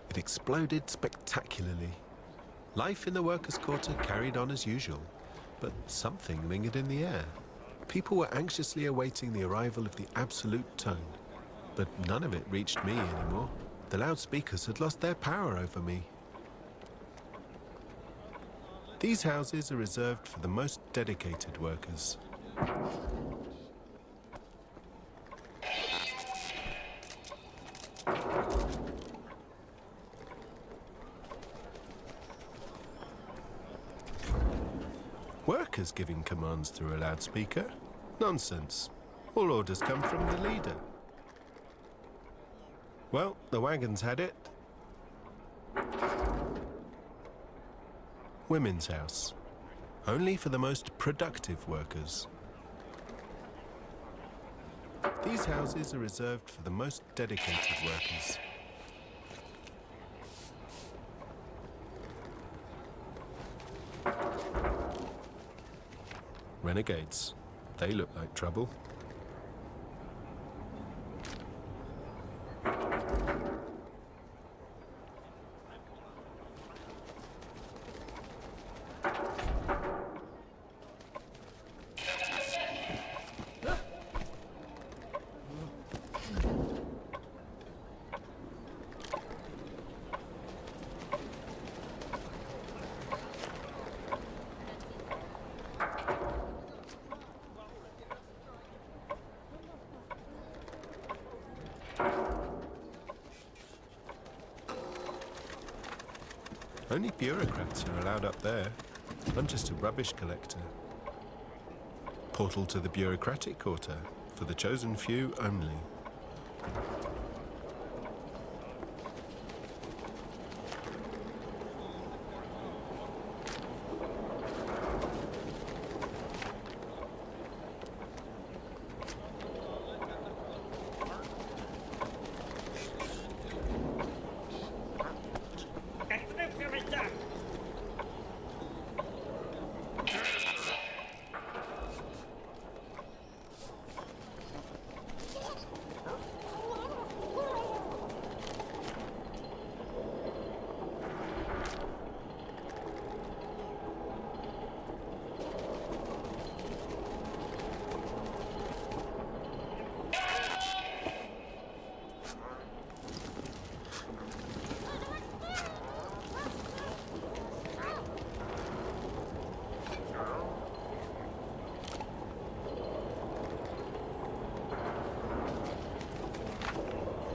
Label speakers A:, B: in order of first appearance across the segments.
A: It exploded spectacularly. Life in the workers' quarter carried on as usual, but something lingered in the air. People were anxiously awaiting the arrival of the absolute tone, but none of it reached me anymore. The loudspeakers had lost their power over me. These houses are reserved for the most dedicated workers. Workers giving commands through a loudspeaker? Nonsense. All orders come from the leader. Well, the wagons had it. Women's house. Only for the most productive workers. These houses are reserved for the most dedicated workers. Renegades. They look like trouble. Only bureaucrats are allowed up there. I'm just a rubbish collector. Portal to the bureaucratic quarter, for the chosen few only.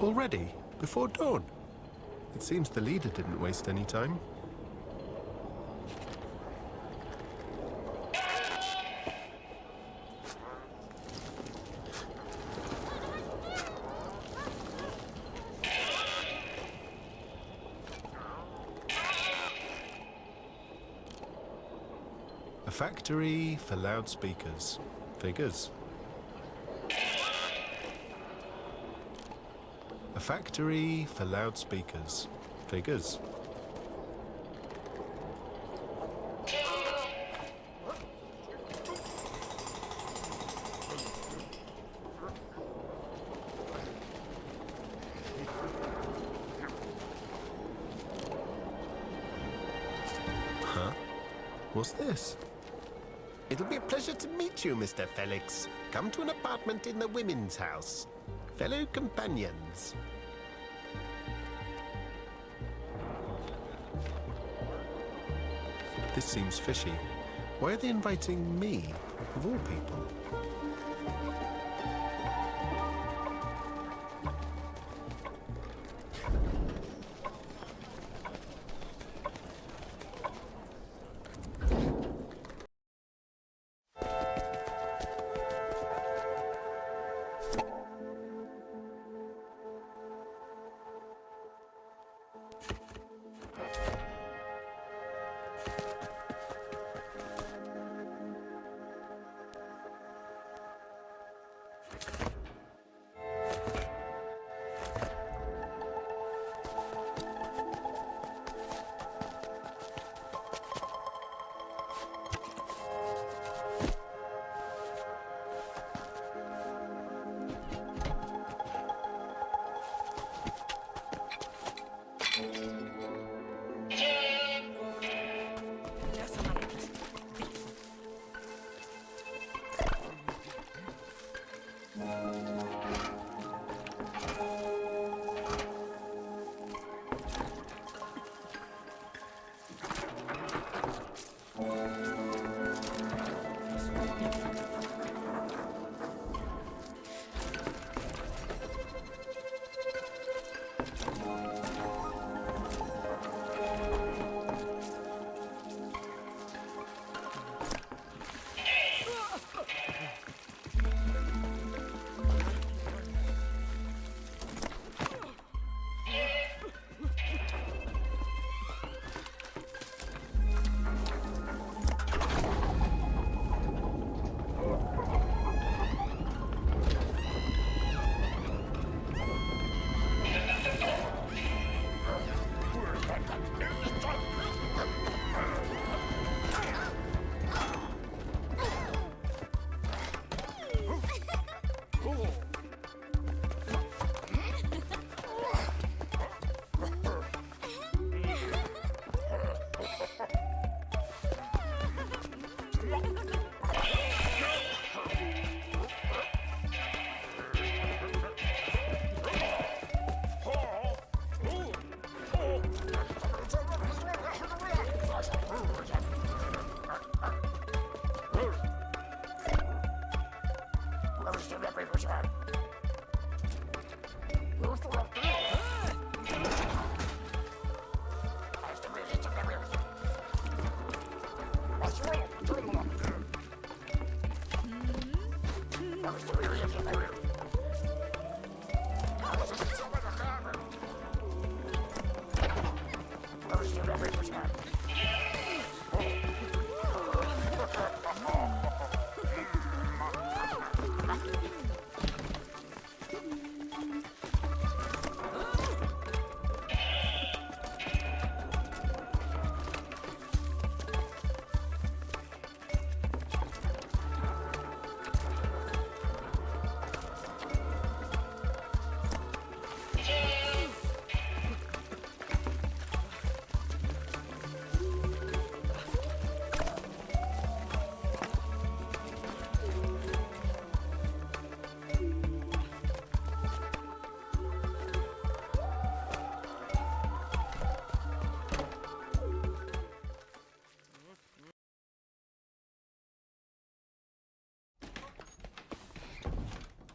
A: Already? Before dawn? It seems the leader didn't waste any time. A factory for loudspeakers. Figures. A factory for loudspeakers. Figures. Huh? What's this?
B: It'll be a pleasure to meet you, Mr. Felix. Come to an apartment in the women's house. Fellow companions.
A: This seems fishy. Why are they inviting me, of all people?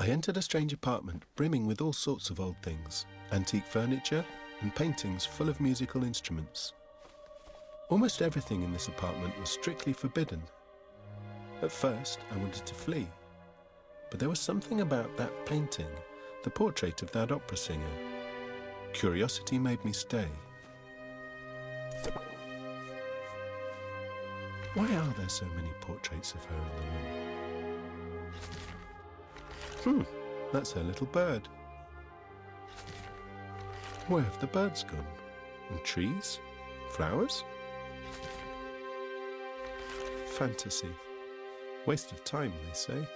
A: I entered a strange apartment brimming with all sorts of old things, antique furniture and paintings full of musical instruments. Almost everything in this apartment was strictly forbidden. At first, I wanted to flee, but there was something about that painting, the portrait of that opera singer. Curiosity made me stay. Why are there so many portraits of her in the room? That's her little bird. Where have the birds gone? And trees? Flowers? Fantasy. Waste of time, they say.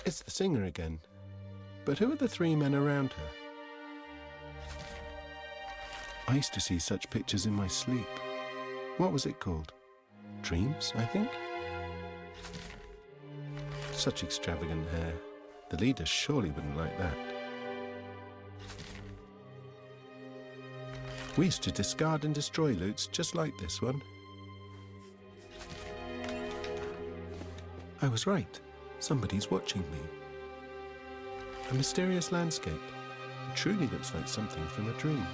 A: It's the singer again. But who are the three men around her? I used to see such pictures in my sleep. What was it called? Dreams, I think? Such extravagant hair. The leader surely wouldn't like that. We used to discard and destroy loots just like this one. I was right. Somebody's watching me. A mysterious landscape. It truly looks like something from a dream.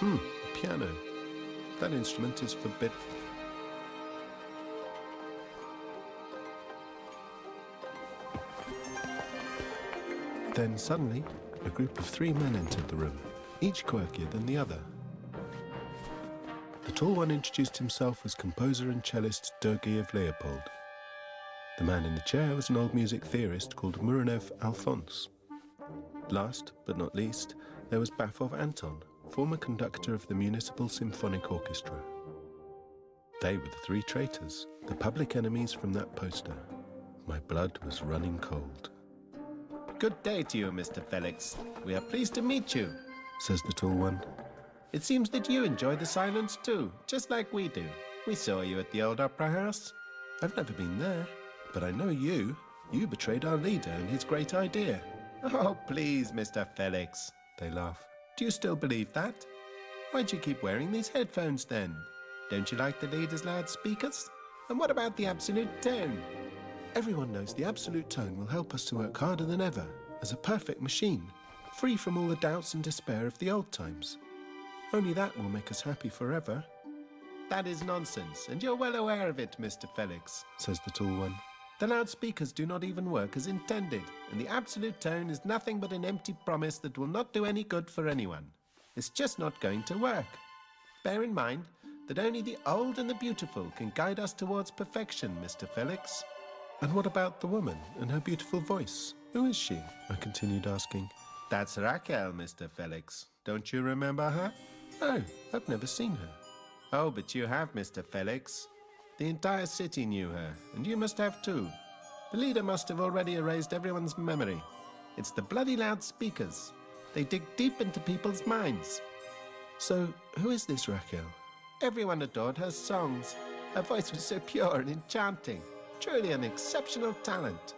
A: A piano. That instrument is forbidden. Then suddenly, a group of three men entered the room, each quirkier than the other. The tall one introduced himself as composer and cellist Sergei of Leopold. The man in the chair was an old music theorist called Muranev Alphonse. Last, but not least, there was Bafov Anton, former conductor of the Municipal Symphonic Orchestra. They were the three traitors, the public enemies from that poster. My blood was running cold.
B: Good day to you, Mr. Felix. We are pleased to meet you,
A: says the tall one.
B: It seems that you enjoy the silence too, just like we do. We saw you at the old opera house.
A: I've never been there, but I know you. You betrayed our leader and his great idea.
B: Oh, please, Mr. Felix, they laugh. Do you still believe that? Why do you keep wearing these headphones then? Don't you like the leader's loudspeakers? And what about the absolute tone?
A: Everyone knows the absolute tone will help us to work harder than ever, as a perfect machine, free from all the doubts and despair of the old times. Only that will make us happy forever.
B: That is nonsense, and you're well aware of it, Mr. Felix,
A: says the tall one.
B: The loudspeakers do not even work as intended, and the absolute tone is nothing but an empty promise that will not do any good for anyone. It's just not going to work. Bear in mind that only the old and the beautiful can guide us towards perfection, Mr. Felix.
A: And what about the woman and her beautiful voice? Who is she? I continued asking.
B: That's Raquel, Mr. Felix. Don't you remember her?
A: No, I've never seen her.
B: Oh, but you have, Mr. Felix. The entire city knew her, and you must have too. The leader must have already erased everyone's memory. It's the bloody loudspeakers. They dig deep into people's minds.
A: So, who is this Raquel?
B: Everyone adored her songs. Her voice was so pure and enchanting. Truly an exceptional talent.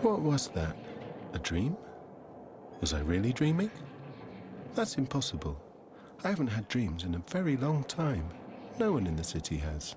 B: What was that? A dream? Was I really dreaming? That's impossible. I haven't had dreams in a very long time. No one in the city has.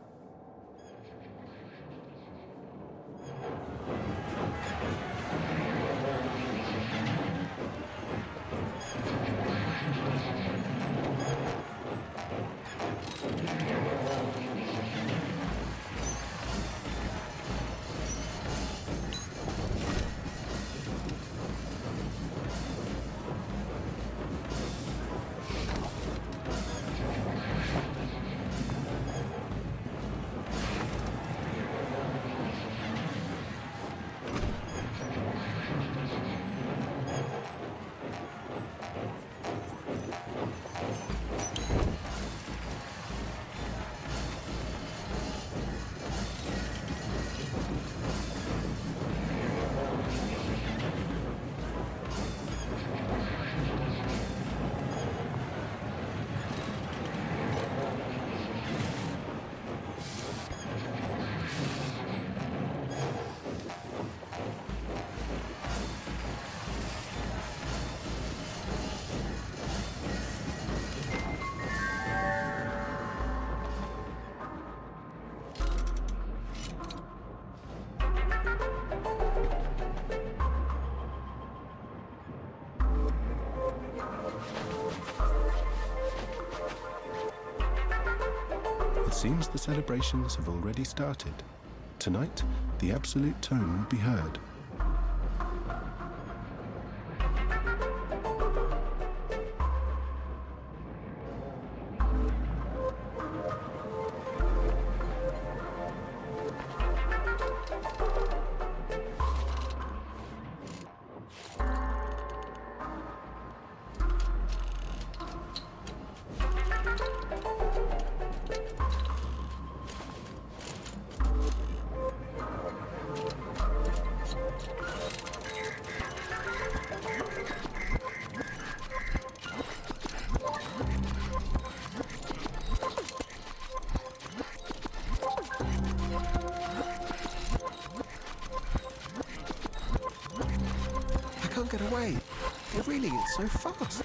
B: It seems the celebrations have already started. Tonight, the absolute tone will be heard.
A: I can't get away. They're reeling it so fast.